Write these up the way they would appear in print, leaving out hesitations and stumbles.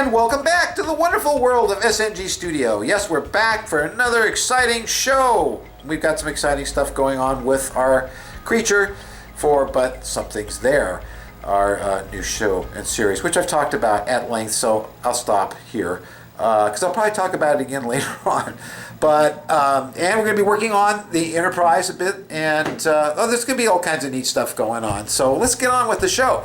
And welcome back to the wonderful world of SNG Studio. Yes, we're back for another exciting show. We've got some exciting stuff going on with our creature for But Something's There, our new show and series, which I've talked about at length, so I'll stop here because I'll probably talk about it again later on. But and we're going to be working on the Enterprise a bit, and there's going to be all kinds of neat stuff going on. So let's get on with the show.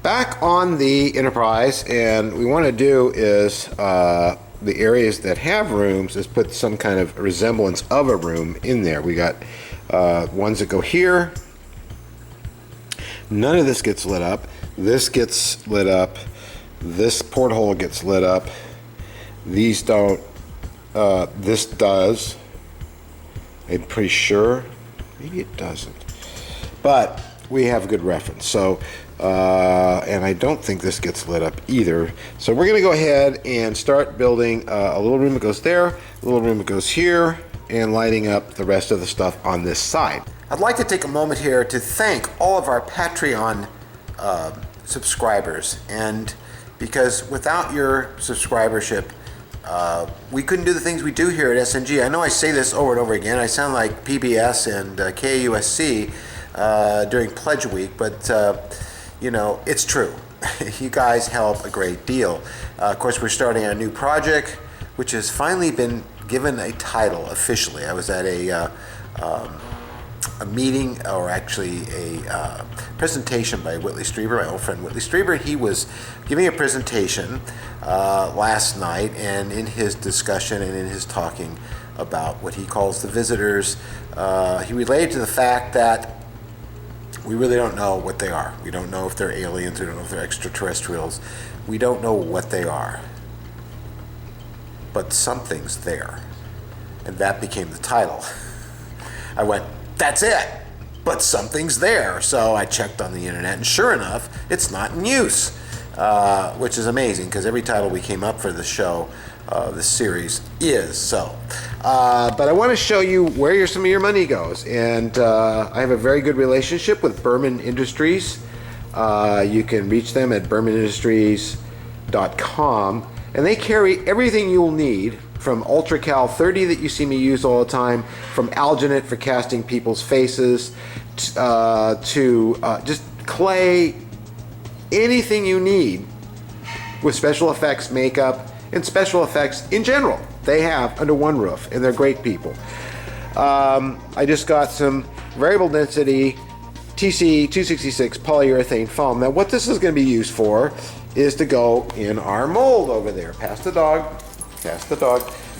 Back on the Enterprise, and we want to do is the areas that have rooms is put some kind of resemblance of a room in there. We got ones that go here. None of this gets lit up. This gets lit up. This porthole gets lit up. These don't. This does. I'm pretty sure. Maybe it doesn't. But we have a good reference. So. And I don't think this gets lit up either. So we're going to go ahead and start building a little room that goes there, a little room that goes here, and lighting up the rest of the stuff on this side. I'd like to take a moment here to thank all of our Patreon subscribers, and because without your subscribership, we couldn't do the things we do here at SNG. I know I say this over and over again. I sound like PBS and KUSC during Pledge Week, but you know, it's true. You guys help a great deal. Of course, we're starting a new project, which has finally been given a title officially. I was at a meeting, or actually a presentation by Whitley Strieber, my old friend Whitley Strieber. He was giving a presentation last night, and in his discussion and in his talking about what he calls the visitors, he related to the fact that we really don't know what they are. We don't know if they're aliens. We don't know if they're extraterrestrials. We don't know what they are. But something's there. And that became the title. I went, that's it. But something's there. So I checked on the internet, and sure enough, it's not in use. Which is amazing, because every title we came up for the show, this series, is so. But I want to show you where some of your money goes. And I have a very good relationship with Berman Industries. You can reach them at bermanindustries.com. And they carry everything you'll need, from UltraCal 30 that you see me use all the time, from alginate for casting people's faces, to just clay, anything you need with special effects, makeup, and special effects in general. They have under one roof, and they're great people. I just got some variable density TC266 polyurethane foam. Now what this is going to be used for is to go in our mold over there. Pass the dog.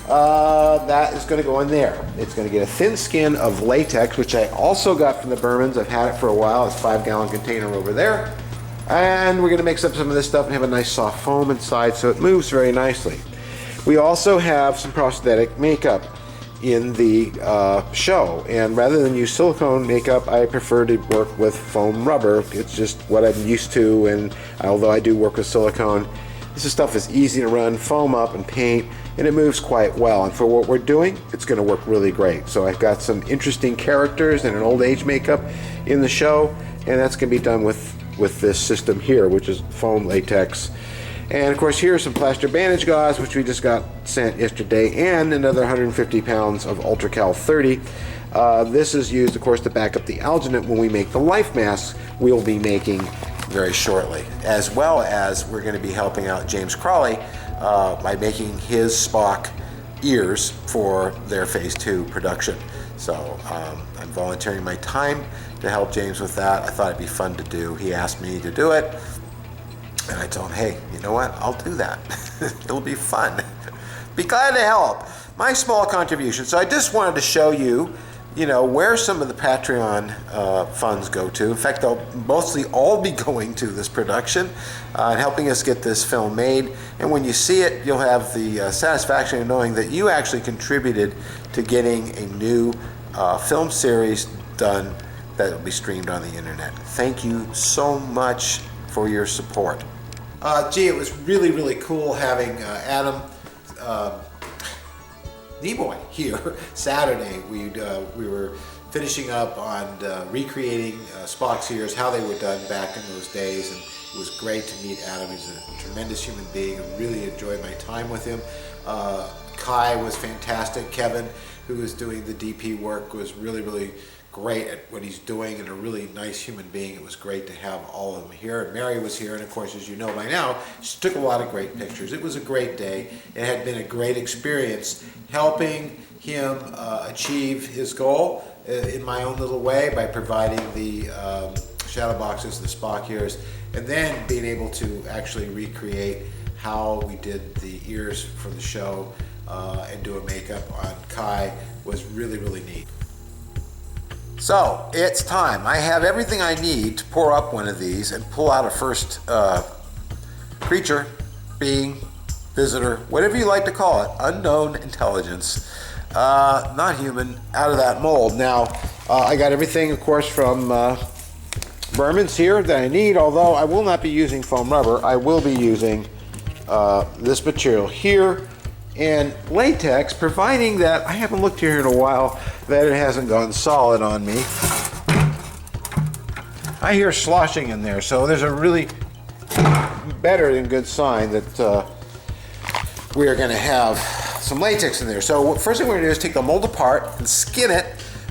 That is going to go in there. It's going to get a thin skin of latex, which I also got from the Bermans. I've had it for a while. It's a 5-gallon container over there. And we're going to mix up some of this stuff and have a nice soft foam inside so it moves very nicely. We also have some prosthetic makeup in the show, and rather than use silicone makeup, I prefer to work with foam rubber. It's just what I'm used to, and although I do work with silicone, this stuff is easy to run foam up and paint, and it moves quite well. And for what we're doing, it's going to work really great. So I've got some interesting characters and an old age makeup in the show, and that's going to be done with this system here, which is foam latex. And of course, here are some plaster bandage gauze, which we just got sent yesterday, and another 150 pounds of UltraCal 30. This is used, of course, to back up the alginate when we make the life masks we'll be making very shortly. As well as we're going to be helping out James Crawley by making his Spock ears for their Phase 2 production. So I'm volunteering my time to help James with that. I thought it'd be fun to do. He asked me to do it, and I told him, hey, you know what? I'll do that. It'll be fun. Be glad to help. My small contribution. So I just wanted to show you, where some of the Patreon funds go to. In fact, they'll mostly all be going to this production and helping us get this film made. And when you see it, you'll have the satisfaction of knowing that you actually contributed to getting a new film series done that will be streamed on the internet. Thank you so much for your support. Gee, it was really, really cool having Adam Neill here Saturday. We were finishing up on recreating Spock's ears, how they were done back in those days, and it was great to meet Adam. He's a tremendous human being. I really enjoyed my time with him. Kai was fantastic. Kevin, who was doing the DP work, was really great at what he's doing, and a really nice human being. It was great to have all of them here. And Mary was here, and of course, as you know by now, she took a lot of great pictures. It was a great day. It had been a great experience helping him achieve his goal in my own little way by providing the shadow boxes, the Spock ears, and then being able to actually recreate how we did the ears for the show and do a makeup on Kai was really neat. So it's time. I have everything I need to pour up one of these and pull out a first creature, being, visitor, whatever you like to call it, unknown intelligence, not human, out of that mold. Now, I got everything, of course, from Berman's here that I need, although I will not be using foam rubber. I will be using this material here and latex, providing that, I haven't looked here in a while, that it hasn't gone solid on me. I hear sloshing in there, so there's a really better than good sign that we are going to have some latex in there. So first thing we're going to do is take the mold apart and skin it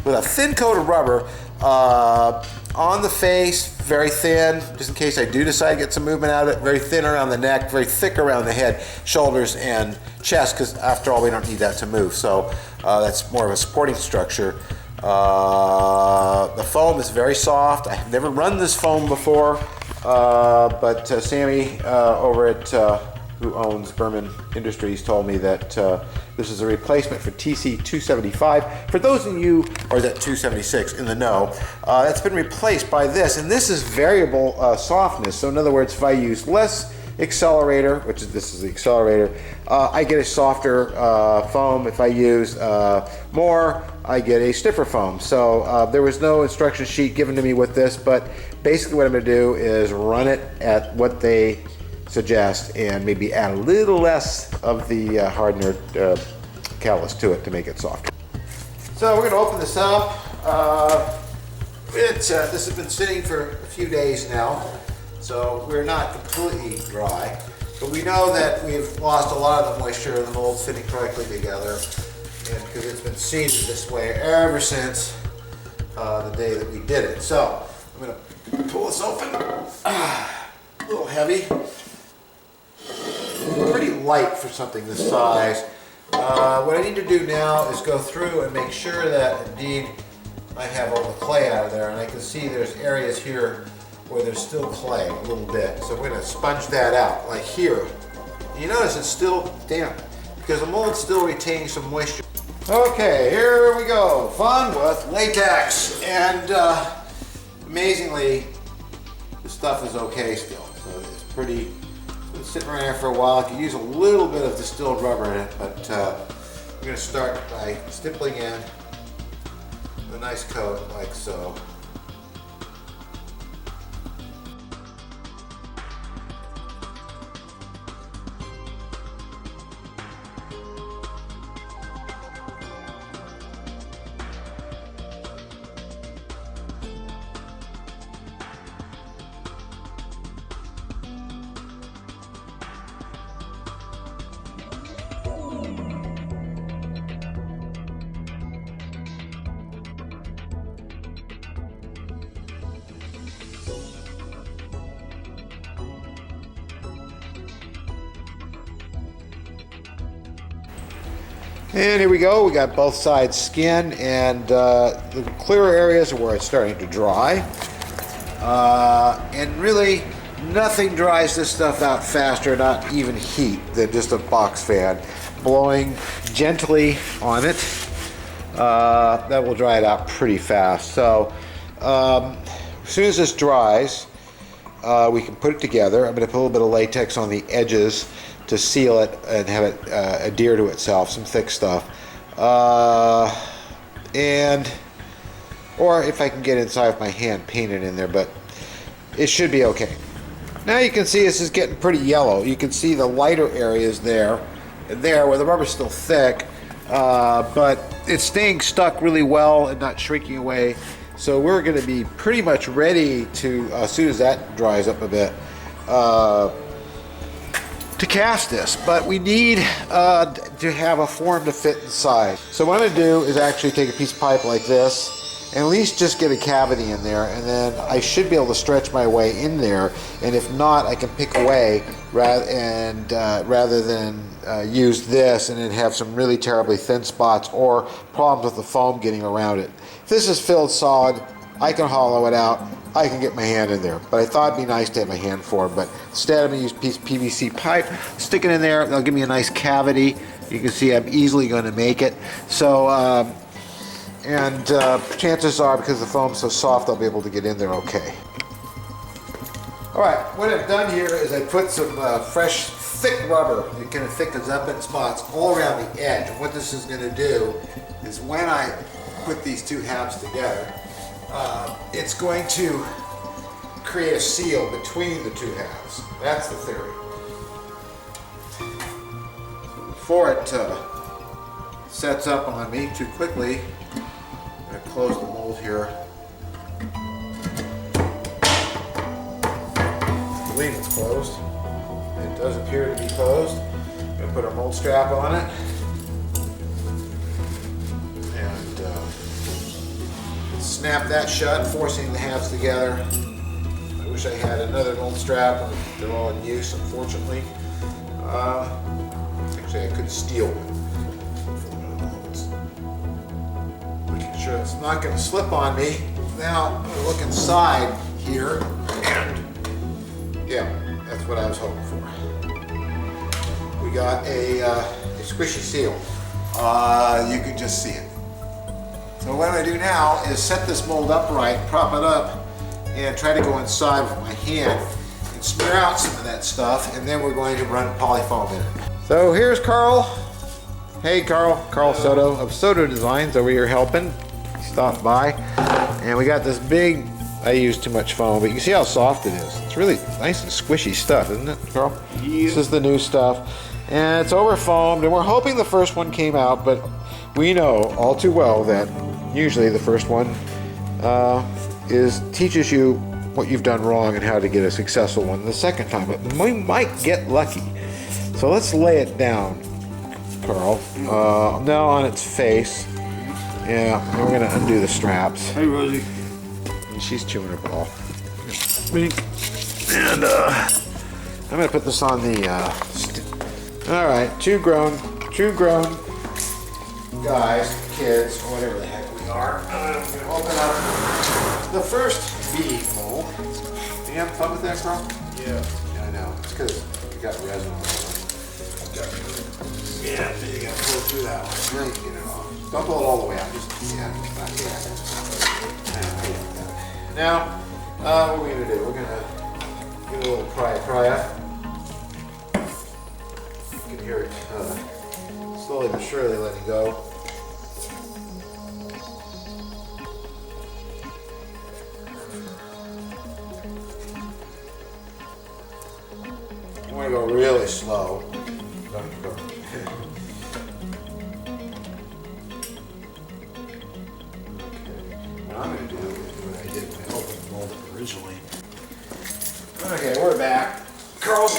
with a thin coat of rubber on the face, very thin, just in case I do decide to get some movement out of it, very thin around the neck, very thick around the head, shoulders, and chest, because after all, we don't need that to move. So that's more of a supporting structure. The foam is very soft. I have never run this foam before, but Sammy over at who owns Berman Industries told me that this is a replacement for TC275. For those of you, or is that 276 in the know, that's been replaced by this, and this is variable softness. So in other words, if I use less accelerator, which is, this is the accelerator, I get a softer foam. If I use more, I get a stiffer foam. So there was no instruction sheet given to me with this, but basically what I'm going to do is run it at what they suggest and maybe add a little less of the hardener callus to it to make it softer. So we're going to open this up. This has been sitting for a few days now, so we're not completely dry, but we know that we've lost a lot of the moisture and the mold's fitting correctly together, and because it's been seeded this way ever since the day that we did it. So I'm going to pull this open. A little heavy. Pretty light for something this size. What I need to do now is go through and make sure that indeed I have all the clay out of there, and I can see there's areas here where there's still clay a little bit. So we're going to sponge that out, like here. You notice it's still damp because the mold's still retaining some moisture. Okay, here we go. Fun with latex, and amazingly, the stuff is okay still. So it's pretty. It's sitting around here for a while. I could use a little bit of distilled rubber in it, but I'm going to start by stippling in a nice coat like so. And here we go, we got both sides skinned, and the clearer areas are where it's starting to dry. And really, nothing dries this stuff out faster, not even heat, than just a box fan. Blowing gently on it, that will dry it out pretty fast. So, as soon as this dries, we can put it together. I'm going to put a little bit of latex on the edges to seal it and have it adhere to itself, some thick stuff. And or if I can get inside with my hand, paint it in there, but it should be okay. Now you can see this is getting pretty yellow. You can see the lighter areas there, and there where the rubber's still thick, but it's staying stuck really well and not shrinking away. So we're going to be pretty much ready to, as soon as that dries up a bit, to cast this. But we need to have a form to fit inside. So what I'm going to do is actually take a piece of pipe like this and at least just get a cavity in there, and then I should be able to stretch my way in there, and if not, I can pick away rather than use this and then have some really terribly thin spots or problems with the foam getting around it. If this is filled solid, I can hollow it out, I can get my hand in there, but I thought it'd be nice to have a hand for it. But instead I'm going to use a piece of PVC pipe, stick it in there, that'll give me a nice cavity. You can see I'm easily going to make it. So chances are, because the foam's so soft, I'll be able to get in there okay. Alright, what I've done here is I put some fresh, thick rubber. It kind of thickens up in spots all around the edge. And what this is going to do is when I put these two halves together, it's going to create a seal between the two halves. That's the theory. Before it sets up on me too quickly, I'm going to close the mold here. I believe it's closed. It does appear to be closed. I'm going to put a mold strap on it. And snap that shut, forcing the halves together. I wish I had another mold strap. They're all in use, unfortunately. Actually, I could steal one. Making sure it's not going to slip on me. Now, I'm going to look inside here, and yeah, that's what I was hoping for. We got a squishy seal. You can just see it. So what I'm going to do now is set this mold upright, prop it up, and try to go inside with my hand and smear out some of that stuff, and then we're going to run polyfoam in it. So here's Carl. Hey Carl Soto of Soto Designs over here helping. Stopped by. And we got this big, I used too much foam, but you can see how soft it is. It's really nice and squishy stuff, isn't it, Carl? Yeah. This is the new stuff. And it's over foamed, and we're hoping the first one came out, but we know all too well that usually the first one teaches you what you've done wrong and how to get a successful one the second time. But we might get lucky. So let's lay it down, Carl. Now on its face. Yeah, and we're gonna undo the straps. Hey, Rosie. And she's chewing her ball. And I'm gonna put this on the. All right, two grown guys, kids, or whatever the heck we are. I'm gonna open up the first bead mold. Do you have fun with that, Carl? Yeah. Yeah, I know. It's because you got resin on it. Yeah, so you gotta pull through that one. Really get it off. Don't pull it all the way out. Just not yet. Now, what are we gonna do? We're gonna give it a little pry up. You can hear it slowly but surely letting go. You want to go really slow. Don't go. What I'm going to do is what I did when I opened the mold originally. Okay, we're back. Carl's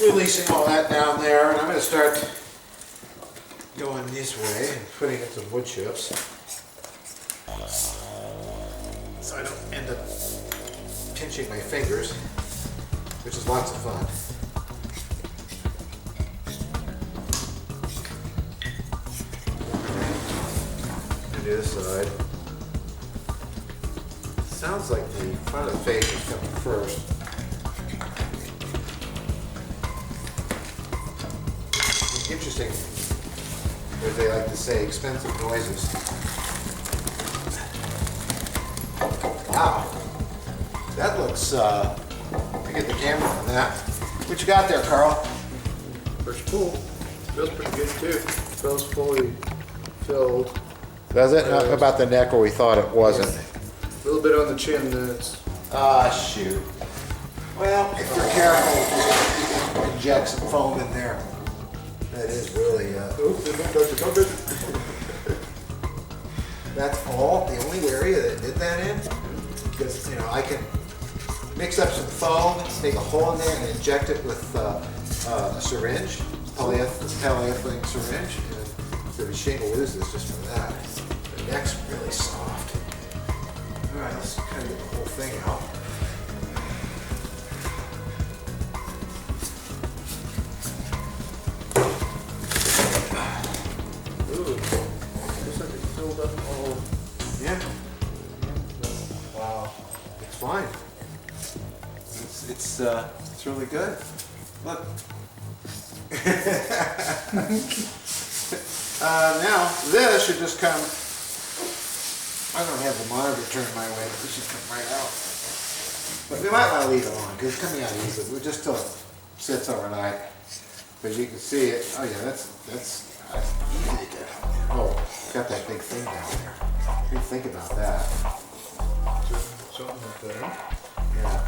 releasing all that down there, and I'm going to start going this way and putting in some wood chips. So I don't end up pinching my fingers, which is lots of fun. This side. Sounds like the front of the face is coming first. It's interesting, as they like to say, expensive noises. Wow, that looks. I get the camera on that. What you got there, Carl? First pull. Feels pretty good too. Feels fully filled. Does it? How about the neck where we thought it wasn't? A little bit on the chin, then it's... Ah, shoot. Well, if you're careful, you can inject some foam in there. That is really... Oh, this Don't touch it, don't touch it. That's all, the only area that did that in? Because, you know, I can mix up some foam, take a hole in there and inject it with a syringe, polyethylene syringe, and the machine will lose this just for that. The neck's really soft. All right, let's kind of get the whole thing out. Ooh, looks like it filled up all. Yeah. Wow. It's fine. It's really good. Look. Now this should just come. I don't have the monitor turned my way, but this should come right out. But we might want to leave it on because it's coming out easily. We just till it sits overnight. But you can see it. Oh yeah, that's easy to get out. Oh, got that big thing down there. What do you think about that? Something like that. Yeah.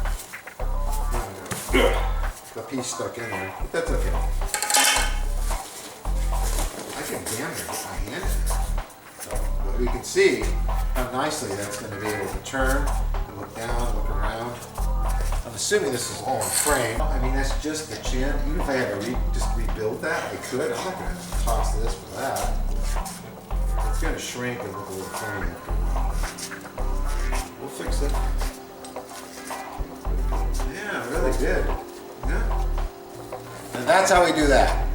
The piece stuck in there, but that's okay. I can damn near get my hand in there. So, but we can see how nicely that's going to be able to turn and look down, look around. I'm assuming this is all in frame. I mean, that's just the chin. Even if I had to just rebuild that, I could. I'm not going to toss this for that. It's going to shrink and look a little funny after a while. We'll fix it. Yeah, really good. Yeah. And that's how we do that.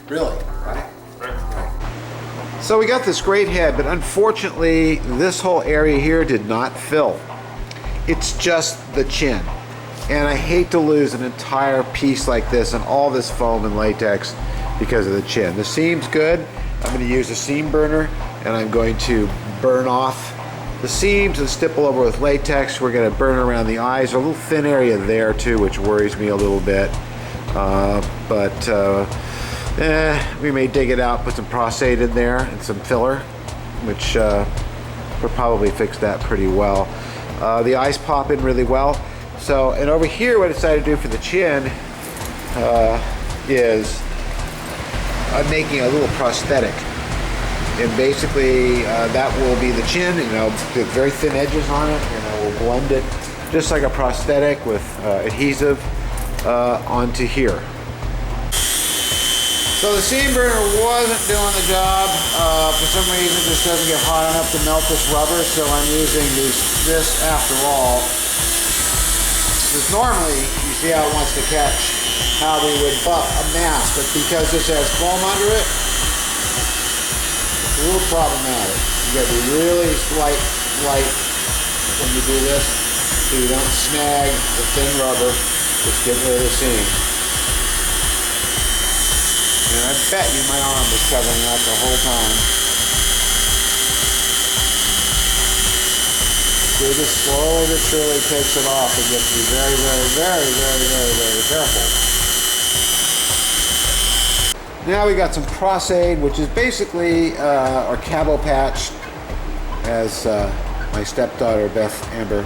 Really, right? Right. So we got this great head, but unfortunately, this whole area here did not fill. It's just the chin. And I hate to lose an entire piece like this and all this foam and latex because of the chin. The seam's good. I'm going to use a seam burner and I'm going to burn off the seams and stipple over with latex. We're going to burn around the eyes. There's a little thin area there too, which worries me a little bit. We may dig it out, put some prostate in there and some filler, which will probably fix that pretty well. The eyes pop in really well. So, and over here, what I decided to do for the chin is I'm making a little prosthetic. And basically, that will be the chin, you know, with very thin edges on it, and I will blend it just like a prosthetic with adhesive onto here. So the seam burner wasn't doing the job. For some reason, this doesn't get hot enough to melt this rubber, so I'm using this after all. Because normally, you see how it wants to catch how we would buff a mask, but because this has foam under it, it's a little problematic. You gotta be really light when you do this, so you don't snag the thin rubber that's getting rid of the seam. And I bet you my arm was covering that the whole time. Do this slowly but surely takes it off. And you have to be very, very, very, very, very, very careful. Now we got some Prosaid, which is basically our cabo patch, as my stepdaughter Beth Amber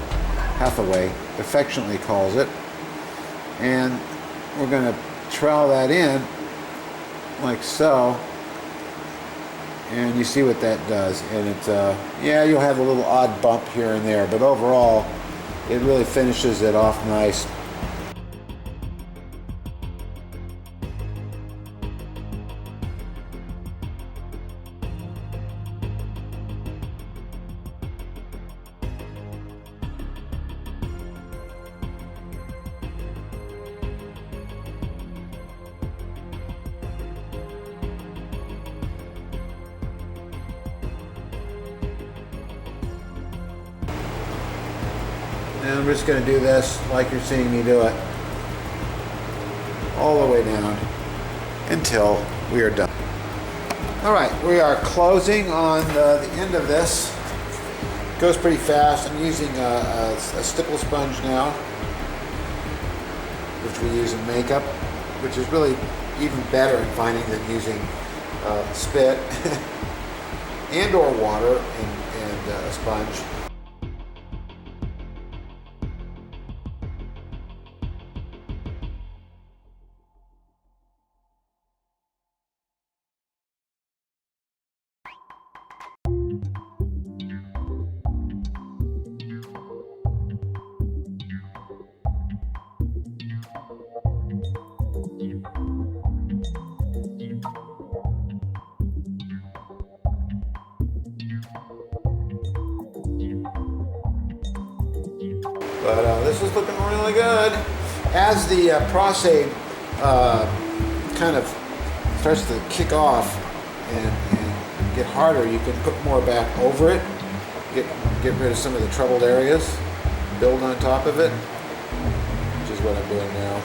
Hathaway affectionately calls it. And we're going to trowel that in like so, and you see what that does. And it's yeah, you'll have a little odd bump here and there, but overall it really finishes it off nice. And I'm just going to do this like you're seeing me do it, all the way down until we are done. All right, we are closing on the end of this. It goes pretty fast. I'm using a stipple sponge now, which we use in makeup, which is really even better in finding than using spit and or water and a sponge. But this is looking really good. As the Prosade kind of starts to kick off and get harder, you can put more back over it, get rid of some of the troubled areas, build on top of it, which is what I'm doing now.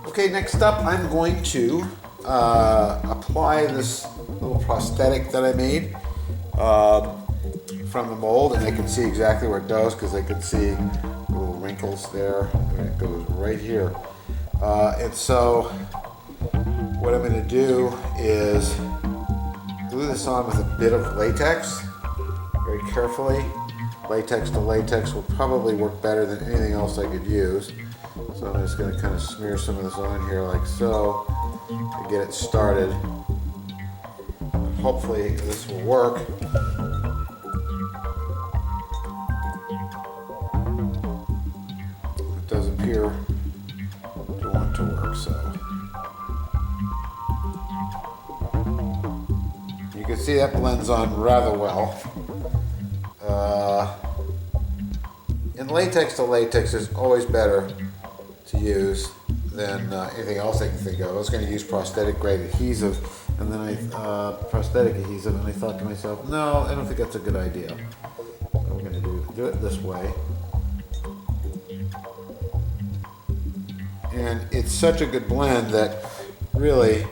Okay, next up I'm going to apply this little prosthetic that I made from the mold, and I can see exactly where it goes because I can see the little wrinkles there, and it goes right here. And so what I'm going to do is glue this on with a bit of latex, very carefully. Latex to latex will probably work better than anything else I could use. So I'm just going to kind of smear some of this on here like so to get it started. Hopefully this will work. It does appear to want to work, so. You can see that blends on rather well. And latex to latex is always better to use than anything else I can think of. I was going to use prosthetic grade adhesive, and then prosthetic adhesive, and I thought to myself, no, I don't think that's a good idea. So we're going to do it this way. And it's such a good blend that really,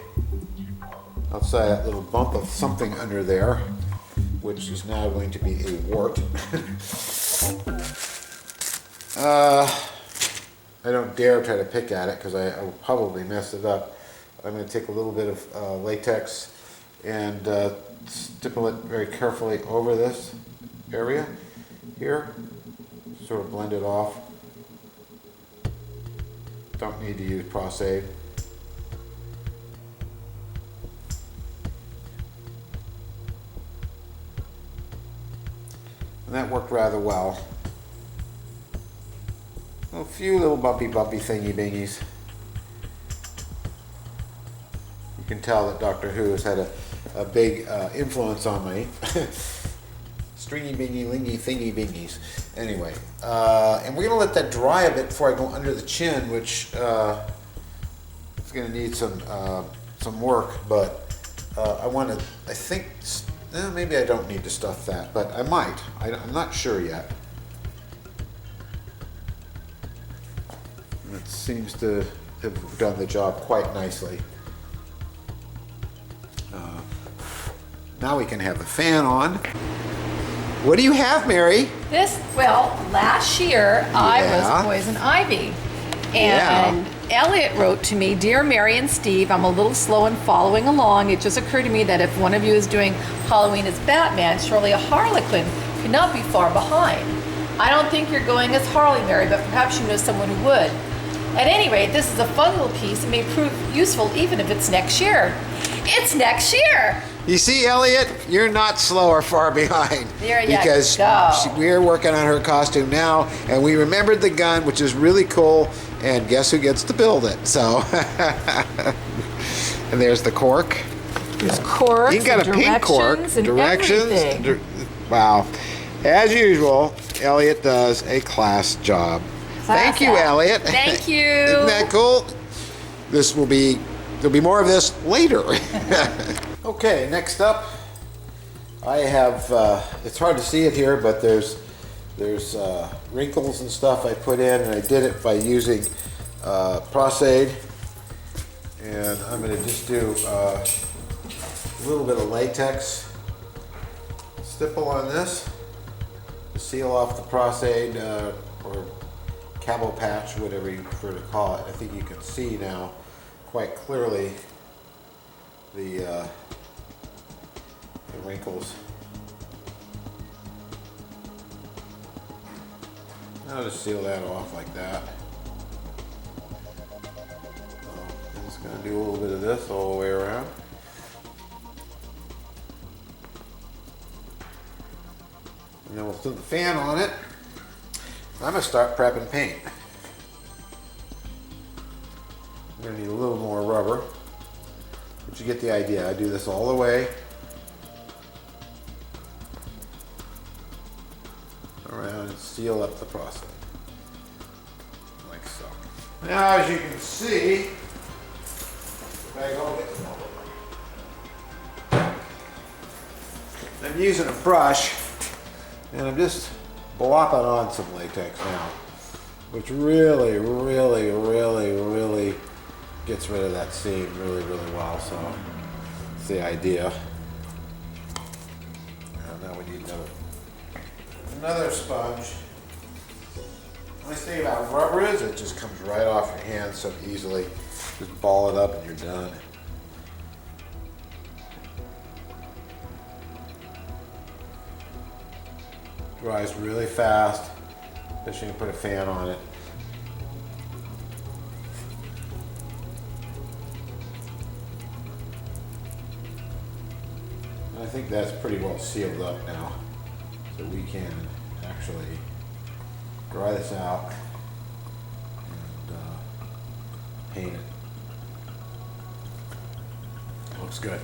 outside that little bump of something under there, which is now going to be a wart. I don't dare try to pick at it because I will probably mess it up. I'm going to take a little bit of latex and stipple it very carefully over this area here, sort of blend it off. Don't need to use Prosade. And that worked rather well. A few little bumpy thingy bingies. You can tell that Doctor Who has had a big influence on me. Stringy bingy lingy thingy bingies. Anyway, and we're gonna let that dry a bit before I go under the chin, which is gonna need some work. But I think maybe I don't need to stuff that, but I might. I'm not sure yet. It seems to have done the job quite nicely. Now we can have the fan on. What do you have, Mary? Last year I was poison ivy. And Elliot wrote to me, "Dear Mary and Steve, I'm a little slow in following along. It just occurred to me that if one of you is doing Halloween as Batman, surely a Harlequin could not be far behind. I don't think you're going as Harley, Mary, but perhaps you know someone who would. At any rate, this is a fun little piece. It may prove useful even if it's next year." It's next year! You see, Elliot, you're not slow or far behind. There you because go. We're working on her costume now, and we remembered the gun, which is really cool, and guess who gets to build it? So, and there's the cork. There's corks, You got a pink cork. and everything. Wow. As usual, Elliot does a class job. Thank you, Elliot. Thank you. Isn't that cool? There'll be more of this later. Okay, next up, I have, it's hard to see it here, but there's wrinkles and stuff I put in, and I did it by using Prosade. And I'm going to just do a little bit of latex stipple on this to seal off the Prosade or cabo patch, whatever you prefer to call it. I think you can see now quite clearly the wrinkles. I'll just seal that off like that. I'm just going to do a little bit of this all the way around. And then we'll put the fan on it. I'm going to start prepping paint. I'm going to need a little more rubber, but you get the idea. I do this all the way seal up the process. Like so. Now, as you can see, if I go get I'm using a brush, and I'm just blopping on some latex now, which really, really, really, really gets rid of that seam really, really well. So that's the idea. Now we need another sponge. The nice thing about rubber is it just comes right off your hand so easily. Just ball it up and you're done. Dries really fast, especially when you put a fan on it. I think that's pretty well sealed up now, so we can actually dry this out and paint it. Looks good.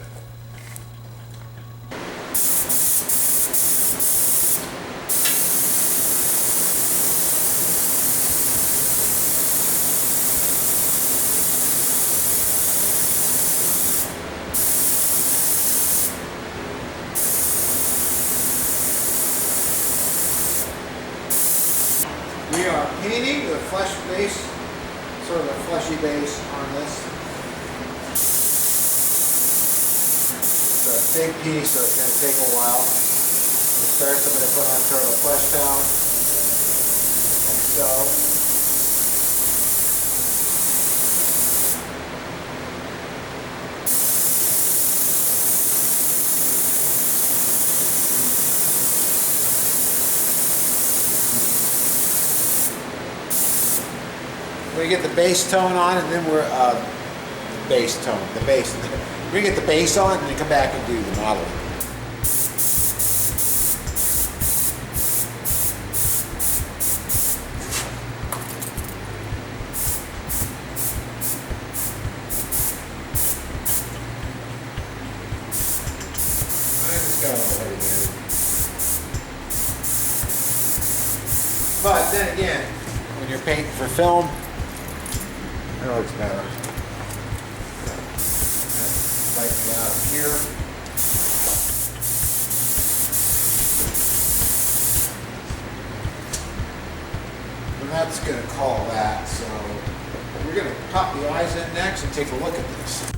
We are painting the flesh base, sort of a fleshy base on this. It's a big piece, so it's going to take a while. First, I'm going to put on sort of a flesh tone, like so. We get the base tone on, and then we're the base. We get the base on, and then come back and do the modeling. I just got all ready here. But then again, when you're painting for film, it looks better. Lighten it out here. And that's going to call that. So we're going to pop the eyes in next and take a look at this.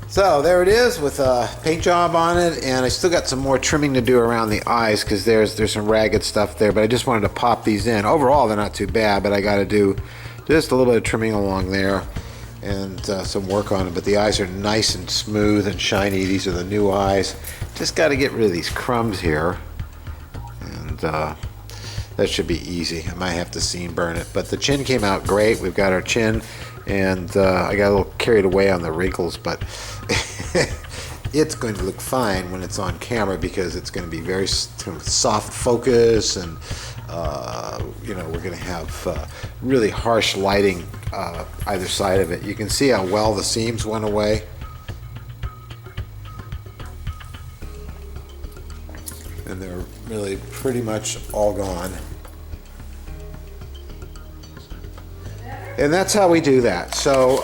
So there it is with a paint job on it, and I still got some more trimming to do around the eyes because there's some ragged stuff there, but I just wanted to pop these in. Overall, they're not too bad, but I got to do just a little bit of trimming along there and some work on it. But the eyes are nice and smooth and shiny. These are the new eyes. Just got to get rid of these crumbs here, and that should be easy. I might have to seam burn it, but the chin came out great. We've got our chin, and I got a little carried away on the wrinkles, but it's going to look fine when it's on camera because it's going to be very soft focus, and you know, we're going to have really harsh lighting either side of it. You can see how well the seams went away. And they're really pretty much all gone. And that's how we do that. So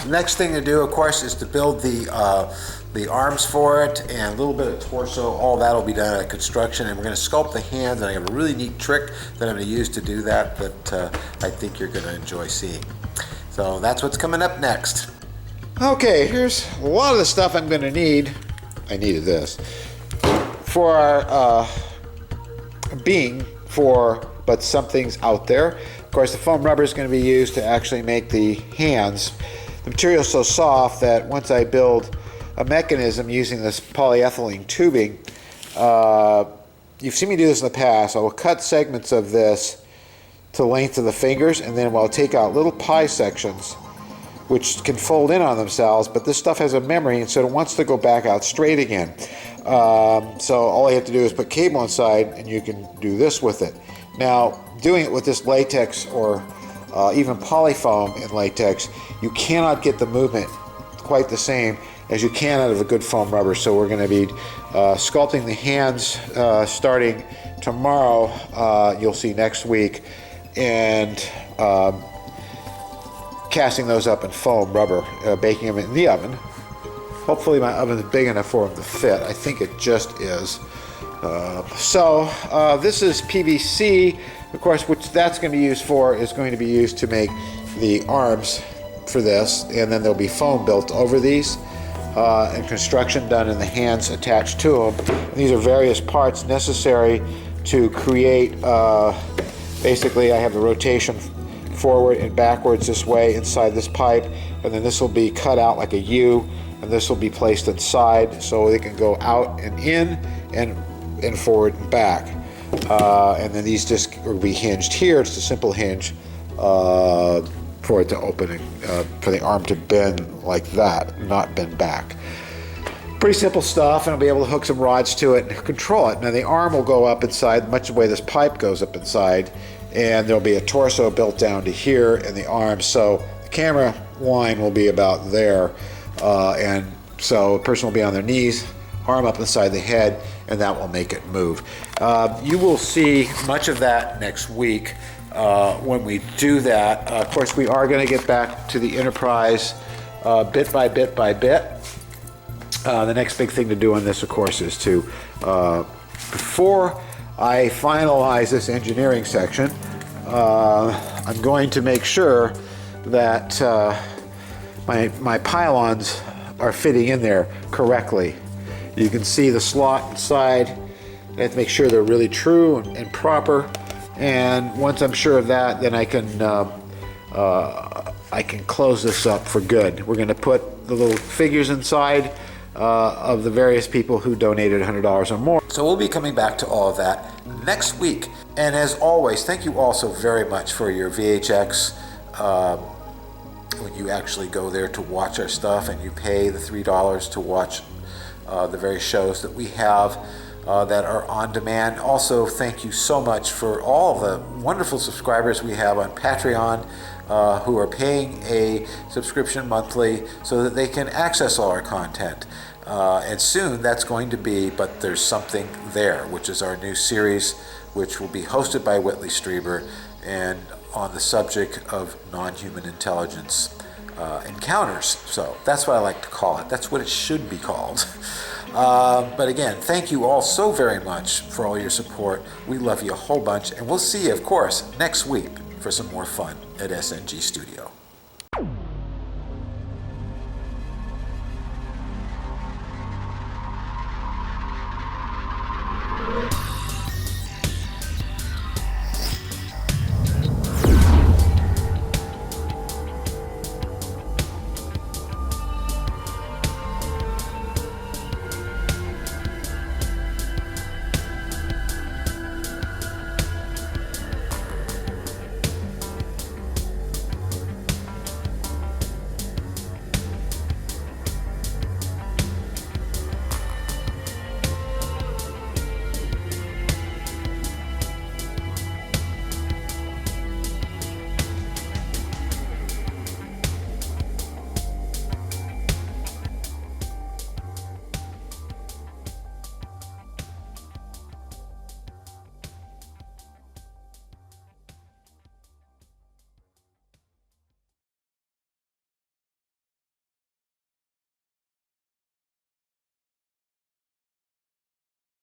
next thing to do, of course, is to build the arms for it and a little bit of torso. All that will be done at construction, and we're going to sculpt the hands, and I have a really neat trick that I'm going to use to do that I think you're going to enjoy seeing. So that's what's coming up next. Okay, here's a lot of the stuff I'm going to need. I needed this for our but something's out there. Of course, the foam rubber is going to be used to actually make the hands. The material is so soft that once I build a mechanism using this polyethylene tubing, you've seen me do this in the past. I will cut segments of this to the length of the fingers, and then I'll take out little pie sections which can fold in on themselves, but this stuff has a memory, and so it wants to go back out straight again. So all I have to do is put cable inside, and you can do this with it. Now, doing it with this latex or even polyfoam in latex, you cannot get the movement quite the same as you can out of a good foam rubber. So we're going to be sculpting the hands starting tomorrow. You'll see next week, and casting those up in foam rubber, baking them in the oven. Hopefully my oven is big enough for them to fit. I think it just is. This is PVC, of course, which that's going to be used for is going to be used to make the arms for this, and then there'll be foam built over these and construction done in the hands attached to them. And these are various parts necessary to create, basically I have the rotation forward and backwards this way inside this pipe, and then this will be cut out like a U, and this will be placed inside so they can go out and in and forward and back. And then these just will be hinged here. It's a simple hinge for it to open, for the arm to bend like that, not bend back. Pretty simple stuff, and I'll be able to hook some rods to it and control it. Now the arm will go up inside, much the way this pipe goes up inside, and there'll be a torso built down to here in the arm, so the camera line will be about there. And so a person will be on their knees, arm up inside the head, and that will make it move. You will see much of that next week when we do that. Of course, we are going to get back to the Enterprise bit by bit by bit. The next big thing to do on this, of course, is to, before I finalize this engineering section, I'm going to make sure that my pylons are fitting in there correctly. You can see the slot inside. I have to make sure they're really true and proper. And once I'm sure of that, then I can close this up for good. We're going to put the little figures inside of the various people who donated $100 or more. So we'll be coming back to all of that next week. And as always, thank you all so very much for your VHX. When you actually go there to watch our stuff and you pay the $3 to watch the various shows that we have that are on demand. Also, thank you so much for all the wonderful subscribers we have on Patreon who are paying a subscription monthly so that they can access all our content. And soon that's going to be But There's Something There, which is our new series, which will be hosted by Whitley Strieber and on the subject of non-human intelligence encounters. So that's what I like to call it. That's what it should be called. But again, thank you all so very much for all your support. We love you a whole bunch, and we'll see you, of course, next week for some more fun at SNG Studio.